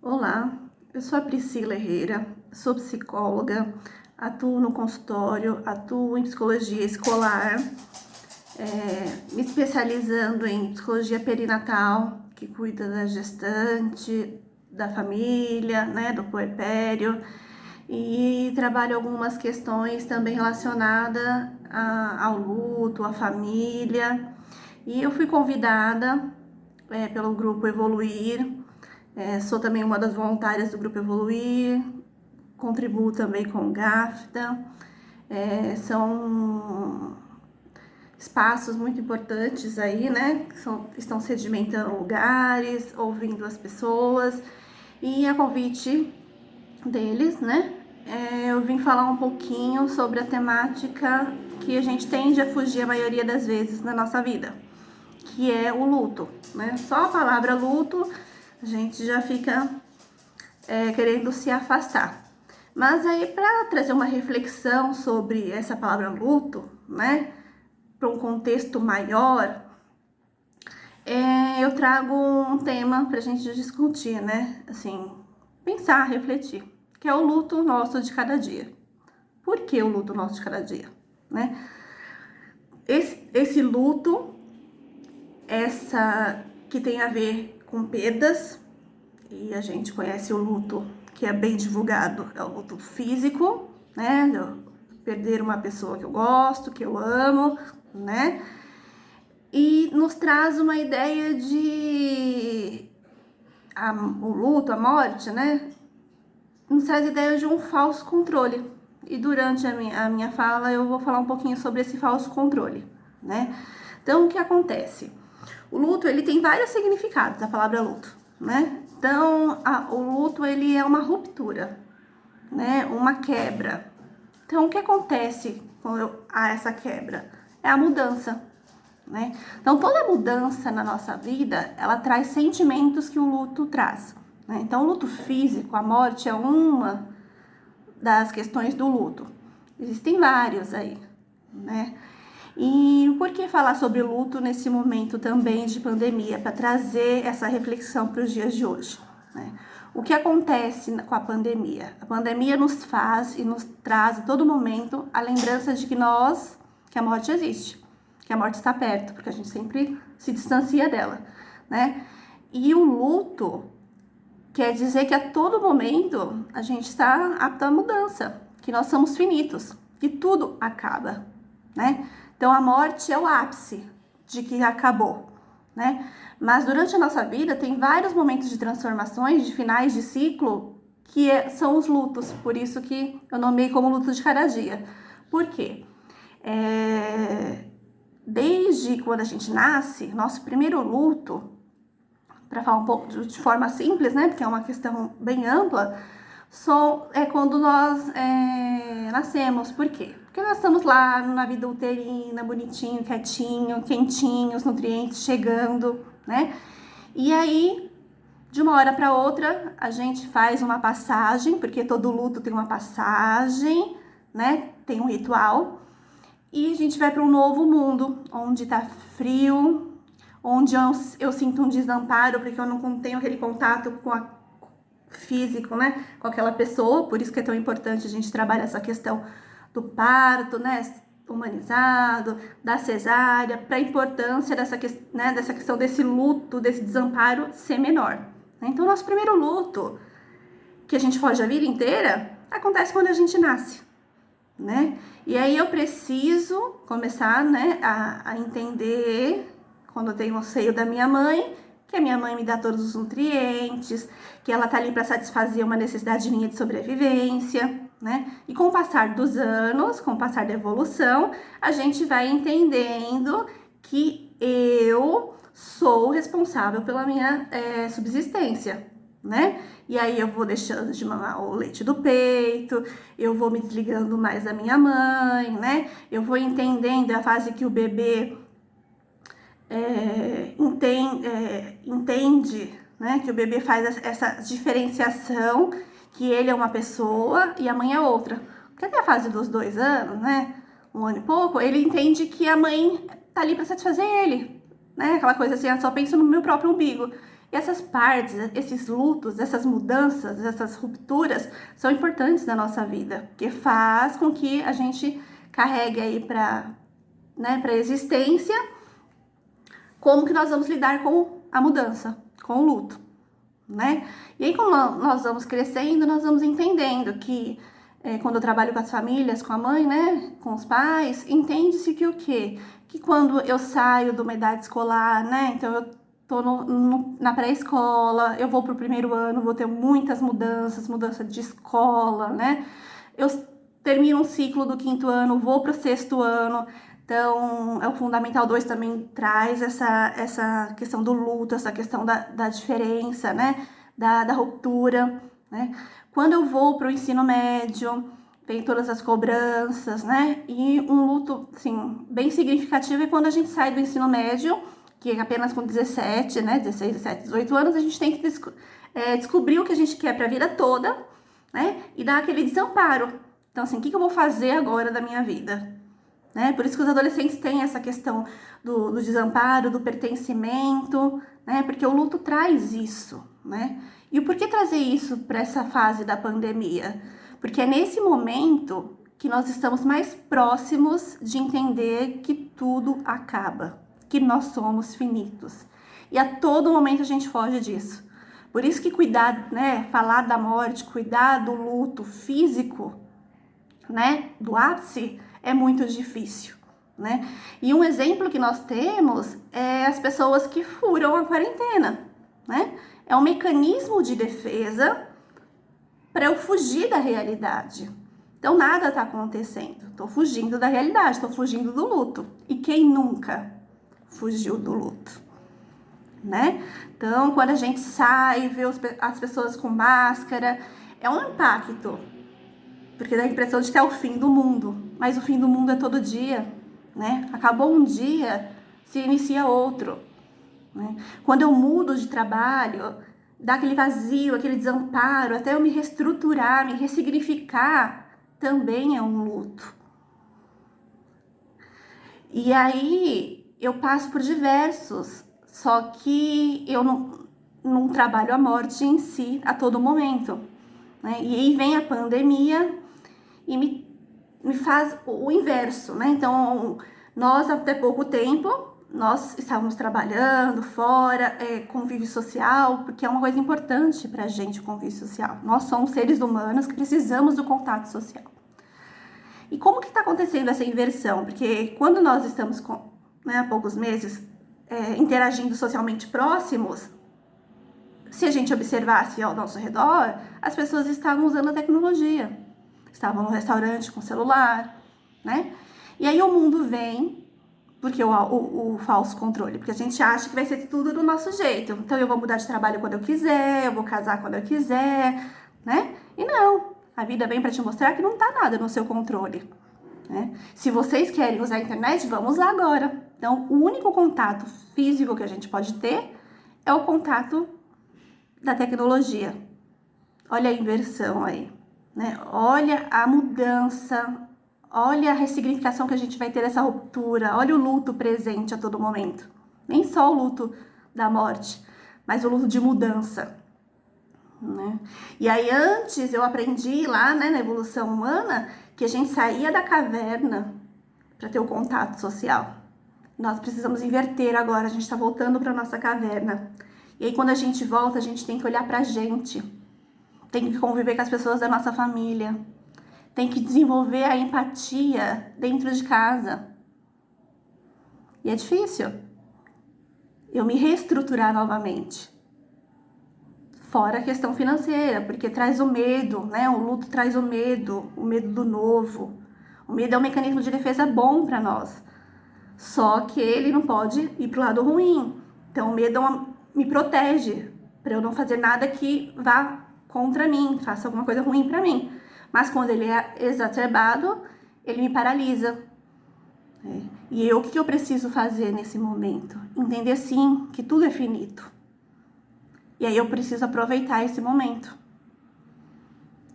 Olá, eu sou a Priscila Herrera, sou psicóloga, atuo no consultório, atuo em psicologia escolar, me especializando em psicologia perinatal, que cuida da gestante, da família, né, do puerpério, e trabalho algumas questões também relacionadas ao luto, à família. E eu fui convidada pelo Grupo Evoluir. Sou também uma das voluntárias do Grupo Evoluir, contribuo também com o GAFTA. São espaços muito importantes aí, né? Estão sedimentando lugares, ouvindo as pessoas. E a convite deles, né? Eu vim falar um pouquinho sobre a temática que a gente tende a fugir a maioria das vezes na nossa vida, que é o luto, né? Só a palavra luto a gente já fica querendo se afastar. Mas aí, para trazer uma reflexão sobre essa palavra luto, né, para um contexto maior, eu trago um tema para a gente discutir, né, assim, pensar, refletir, que é o luto nosso de cada dia. Por que o luto nosso de cada dia, né? Esse luto, que tem a ver com perdas, e a gente conhece o luto que é bem divulgado, é o luto físico, né? Perder uma pessoa que eu gosto, que eu amo, né? E nos traz uma ideia de o luto, a morte, né? Nos traz a ideia de um falso controle. E durante a minha fala eu vou falar um pouquinho sobre esse falso controle, né? Então, o que acontece? O luto, ele tem vários significados, a palavra luto, né? Então, o luto, ele é uma ruptura, né? Uma quebra. Então, o que acontece quando há essa quebra? É a mudança, né? Então, toda mudança na nossa vida, ela traz sentimentos que o luto traz, né? Então, o luto físico, a morte, é uma das questões do luto. Existem vários aí, né? E por que falar sobre luto nesse momento também de pandemia, para trazer essa reflexão para os dias de hoje, né? O que acontece com a pandemia? A pandemia nos faz e nos traz a todo momento a lembrança de que a morte existe, que a morte está perto, porque a gente sempre se distancia dela, né? E o luto quer dizer que a todo momento a gente está apto à mudança, que nós somos finitos, que tudo acaba, né? Então a morte é o ápice de que acabou, né? Mas durante a nossa vida tem vários momentos de transformações, de finais de ciclo, que são os lutos, por isso que eu nomeei como luto de cada dia. Por quê? Desde quando a gente nasce, nosso primeiro luto, para falar um pouco de forma simples, né, porque é uma questão bem ampla, é quando nós nascemos. Por quê? Porque nós estamos lá na vida uterina, bonitinho, quietinho, quentinho, os nutrientes chegando, né? E aí, de uma hora para outra, a gente faz uma passagem, porque todo luto tem uma passagem, né? Tem um ritual. E a gente vai para um novo mundo, onde tá frio, onde eu sinto um desamparo, porque eu não tenho aquele contato físico, né, com aquela pessoa. Por isso que é tão importante a gente trabalhar essa questão do parto, né, humanizado, da cesárea, para a importância dessa questão desse luto, desse desamparo ser menor. Então, nosso primeiro luto, que a gente foge a vida inteira, acontece quando a gente nasce, né? E aí eu preciso começar, né, a entender, quando eu tenho o seio da minha mãe, que a minha mãe me dá todos os nutrientes, que ela tá ali para satisfazer uma necessidade minha de sobrevivência, né? E com o passar dos anos, com o passar da evolução, a gente vai entendendo que eu sou responsável pela minha subsistência, né? E aí eu vou deixando de mamar o leite do peito, eu vou me desligando mais da minha mãe, né? Eu vou entendendo a fase que o bebê entende, né? Que o bebê faz essa diferenciação, que ele é uma pessoa e a mãe é outra. Porque até a fase dos 2 anos, né? 1 ano e pouco, ele entende que a mãe tá ali para satisfazer ele, né? Aquela coisa assim, eu só penso no meu próprio umbigo. E essas partes, esses lutos, essas mudanças, essas rupturas são importantes na nossa vida, porque faz com que a gente carregue aí para a existência como que nós vamos lidar com a mudança, com o luto, né? E aí, como nós vamos crescendo, nós vamos entendendo que quando eu trabalho com as famílias, com a mãe, né, com os pais, entende-se que o quê? Que quando eu saio de uma idade escolar, né, então eu tô na pré-escola, eu vou pro primeiro ano, vou ter muitas mudanças, mudança de escola, né? Eu termino um ciclo do quinto ano, vou pro sexto ano, então o Fundamental 2 também traz essa questão do luto, essa questão da diferença, né? Da ruptura, né? Quando eu vou para o ensino médio, tem todas as cobranças, né? E um luto, assim, bem significativo é quando a gente sai do ensino médio, que é apenas com 17, né? 16, 17, 18 anos, a gente tem que descobrir o que a gente quer para a vida toda, né? E dar aquele desamparo. Então, assim, o que eu vou fazer agora da minha vida? Né? Por isso que os adolescentes têm essa questão do desamparo, do pertencimento, né? Porque o luto traz isso, né? E o porquê trazer isso para essa fase da pandemia? Porque é nesse momento que nós estamos mais próximos de entender que tudo acaba, que nós somos finitos. E a todo momento a gente foge disso. Por isso que cuidar, né? Falar da morte, cuidar do luto físico, né? Do ápice, é muito difícil, né? E um exemplo que nós temos é as pessoas que furam a quarentena, né? É um mecanismo de defesa para eu fugir da realidade. Então nada está acontecendo, estou fugindo da realidade, estou fugindo do luto. E quem nunca fugiu do luto, né? Então quando a gente sai, vê as pessoas com máscara, é um impacto. Porque dá a impressão de que é o fim do mundo. Mas o fim do mundo é todo dia, né? Acabou um dia, se inicia outro, né? Quando eu mudo de trabalho, dá aquele vazio, aquele desamparo, até eu me reestruturar, me ressignificar, também é um luto. E aí, eu passo por diversos, só que eu não trabalho a morte em si a todo momento, né? E aí vem a pandemia e me faz o inverso, né? Então, nós até pouco tempo, nós estávamos trabalhando fora, convívio social, porque é uma coisa importante pra gente o convívio social. Nós somos seres humanos que precisamos do contato social. E como que está acontecendo essa inversão? Porque quando nós estamos há poucos meses interagindo socialmente próximos, se a gente observasse ao nosso redor, as pessoas estavam usando a tecnologia. Estavam no restaurante com celular, né? E aí o mundo vem, porque o falso controle, porque a gente acha que vai ser tudo do nosso jeito. Então eu vou mudar de trabalho quando eu quiser, eu vou casar quando eu quiser, né? E não, a vida vem para te mostrar que não tá nada no seu controle, né? Se vocês querem usar a internet, vamos lá agora. Então o único contato físico que a gente pode ter é o contato da tecnologia. Olha a inversão aí, né? Olha a mudança, olha a ressignificação que a gente vai ter dessa ruptura, olha o luto presente a todo momento. Nem só o luto da morte, mas o luto de mudança, né? E aí antes eu aprendi lá, né, na evolução humana, que a gente saía da caverna para ter o contato social. Nós precisamos inverter agora, a gente está voltando para nossa caverna. E aí quando a gente volta, a gente tem que olhar para a gente. Tem que conviver com as pessoas da nossa família. Tem que desenvolver a empatia dentro de casa. E é difícil. Eu me reestruturar novamente. Fora a questão financeira, porque traz o medo, né? O luto traz o medo do novo. O medo é um mecanismo de defesa bom para nós. Só que ele não pode ir pro lado ruim. Então o medo me protege para eu não fazer nada que vá contra mim, faça alguma coisa ruim para mim. Mas quando ele é exacerbado, ele me paralisa. E o que eu preciso fazer nesse momento? Entender sim que tudo é finito. E aí eu preciso aproveitar esse momento.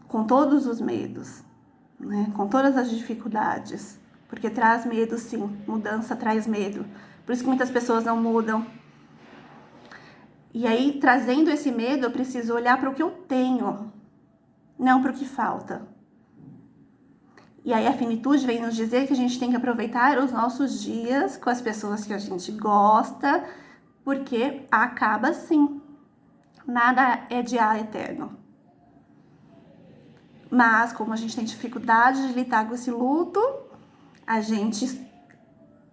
Com todos os medos, né? Com todas as dificuldades. Porque traz medo sim, mudança traz medo. Por isso que muitas pessoas não mudam. E aí, trazendo esse medo, eu preciso olhar para o que eu tenho, não para o que falta. E aí a finitude vem nos dizer que a gente tem que aproveitar os nossos dias com as pessoas que a gente gosta, porque acaba sim. Nada é de eterno. Mas como a gente tem dificuldade de lidar com esse luto, a gente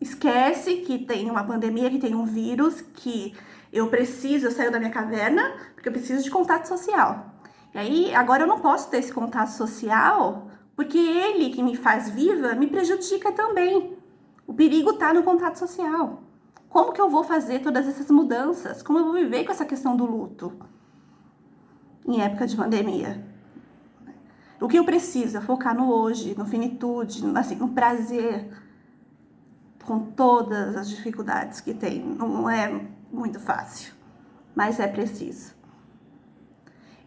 esquece que tem uma pandemia, que tem um vírus, que eu saio da minha caverna, porque eu preciso de contato social. E aí, agora eu não posso ter esse contato social, porque ele que me faz viva me prejudica também. O perigo está no contato social. Como que eu vou fazer todas essas mudanças? Como eu vou viver com essa questão do luto em época de pandemia? O que eu preciso é focar no hoje, no finitude, assim, no prazer, com todas as dificuldades que tem. Não é muito fácil, mas é preciso.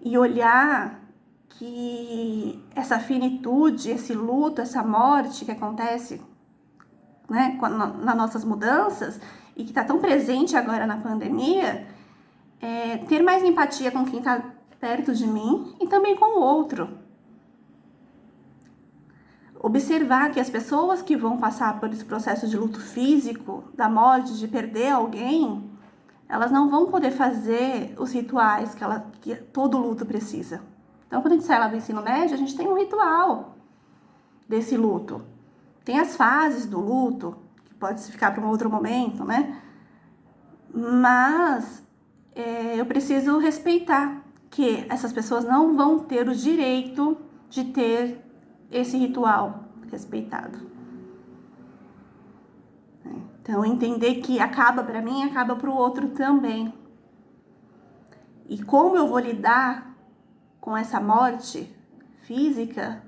E olhar que essa finitude, esse luto, essa morte que acontece, né, nas nossas mudanças e que está tão presente agora na pandemia, ter mais empatia com quem está perto de mim e também com o outro. Observar que as pessoas que vão passar por esse processo de luto físico, da morte, de perder alguém, elas não vão poder fazer os rituais que todo luto precisa. Então, quando a gente sai lá do ensino médio, a gente tem um ritual desse luto. Tem as fases do luto, que pode ficar para um outro momento, né? Mas eu preciso respeitar que essas pessoas não vão ter o direito de ter esse ritual respeitado. Então, entender que acaba para mim, acaba para o outro também. E como eu vou lidar com essa morte física,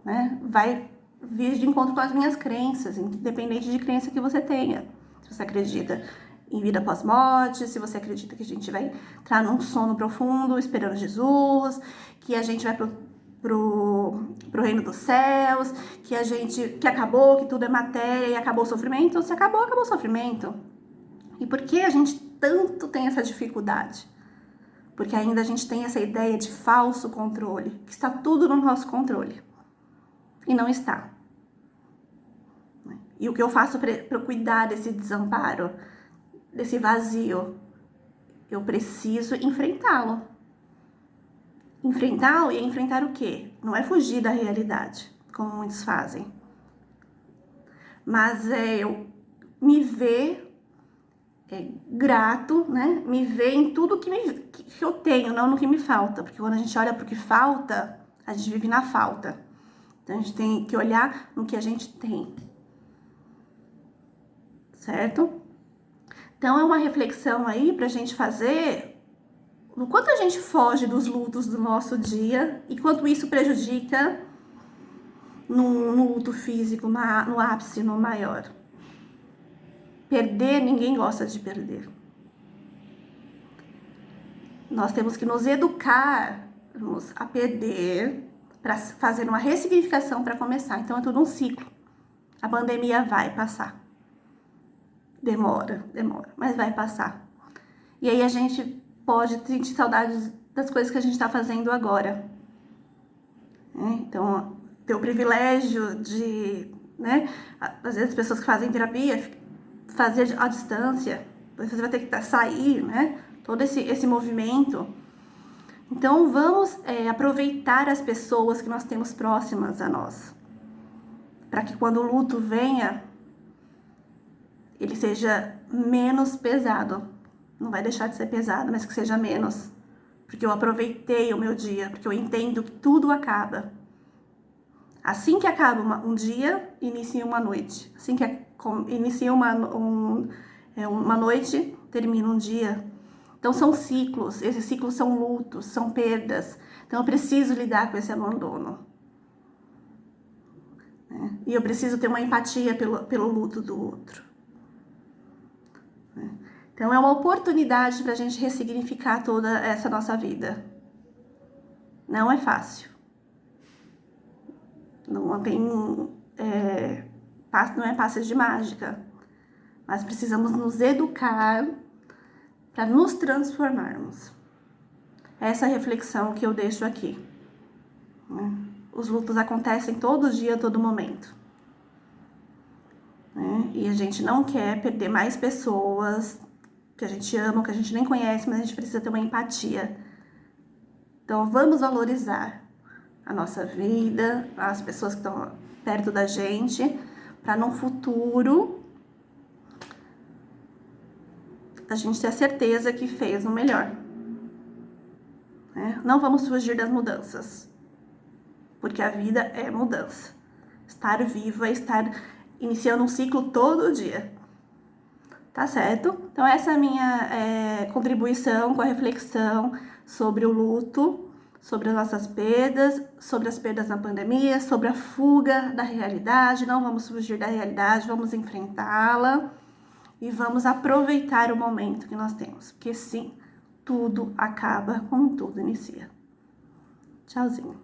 né, vai vir de encontro com as minhas crenças, independente de crença que você tenha. Se você acredita em vida pós-morte, se você acredita que a gente vai entrar num sono profundo, esperando Jesus, que a gente vai pro reino dos céus, que acabou, que tudo é matéria e acabou o sofrimento. Se acabou, acabou o sofrimento. E por que a gente tanto tem essa dificuldade? Porque ainda a gente tem essa ideia de falso controle, que está tudo no nosso controle. E não está. E o que eu faço para cuidar desse desamparo, desse vazio? Eu preciso enfrentá-lo. Enfrentá-lo e enfrentar o quê? Não é fugir da realidade, como muitos fazem. Mas é eu me ver grato, né? Me ver em tudo que eu tenho, não no que me falta. Porque quando a gente olha para o que falta, a gente vive na falta. Então a gente tem que olhar no que a gente tem. Certo? Então é uma reflexão aí pra gente fazer no quanto a gente foge dos lutos do nosso dia e quanto isso prejudica no luto físico, no ápice, no maior. Perder, ninguém gosta de perder. Nós temos que nos educarmos a perder para fazer uma ressignificação para começar. Então é tudo um ciclo. A pandemia vai passar. Demora, mas vai passar. E aí a gente pode sentir saudades das coisas que a gente está fazendo agora. Então, ter o privilégio de, né, às vezes as pessoas que fazem terapia, fazer à distância, você vai ter que sair, né, todo esse movimento. Então, vamos aproveitar as pessoas que nós temos próximas a nós, para que quando o luto venha, ele seja menos pesado. Não vai deixar de ser pesado, mas que seja menos. Porque eu aproveitei o meu dia, porque eu entendo que tudo acaba. Assim que acaba um dia, inicia uma noite. Assim que inicia uma noite, termina um dia. Então são ciclos, esses ciclos são lutos, são perdas. Então eu preciso lidar com esse abandono. E eu preciso ter uma empatia pelo luto do outro. Então é uma oportunidade para a gente ressignificar toda essa nossa vida. Não é fácil. Não tem, não é passe de mágica. Mas precisamos nos educar para nos transformarmos. Essa é a reflexão que eu deixo aqui. Os lutos acontecem todo dia, todo momento. E a gente não quer perder mais pessoas que a gente ama, que a gente nem conhece, mas a gente precisa ter uma empatia. Então, vamos valorizar a nossa vida, as pessoas que estão perto da gente, para no futuro a gente ter a certeza que fez o melhor. Não vamos fugir das mudanças, porque a vida é mudança. Estar viva é estar iniciando um ciclo todo dia. Tá certo? Então essa é a minha contribuição com a reflexão sobre o luto, sobre as nossas perdas, sobre as perdas na pandemia, sobre a fuga da realidade. Não vamos fugir da realidade, vamos enfrentá-la e vamos aproveitar o momento que nós temos. Porque sim, tudo acaba como tudo inicia. Tchauzinho.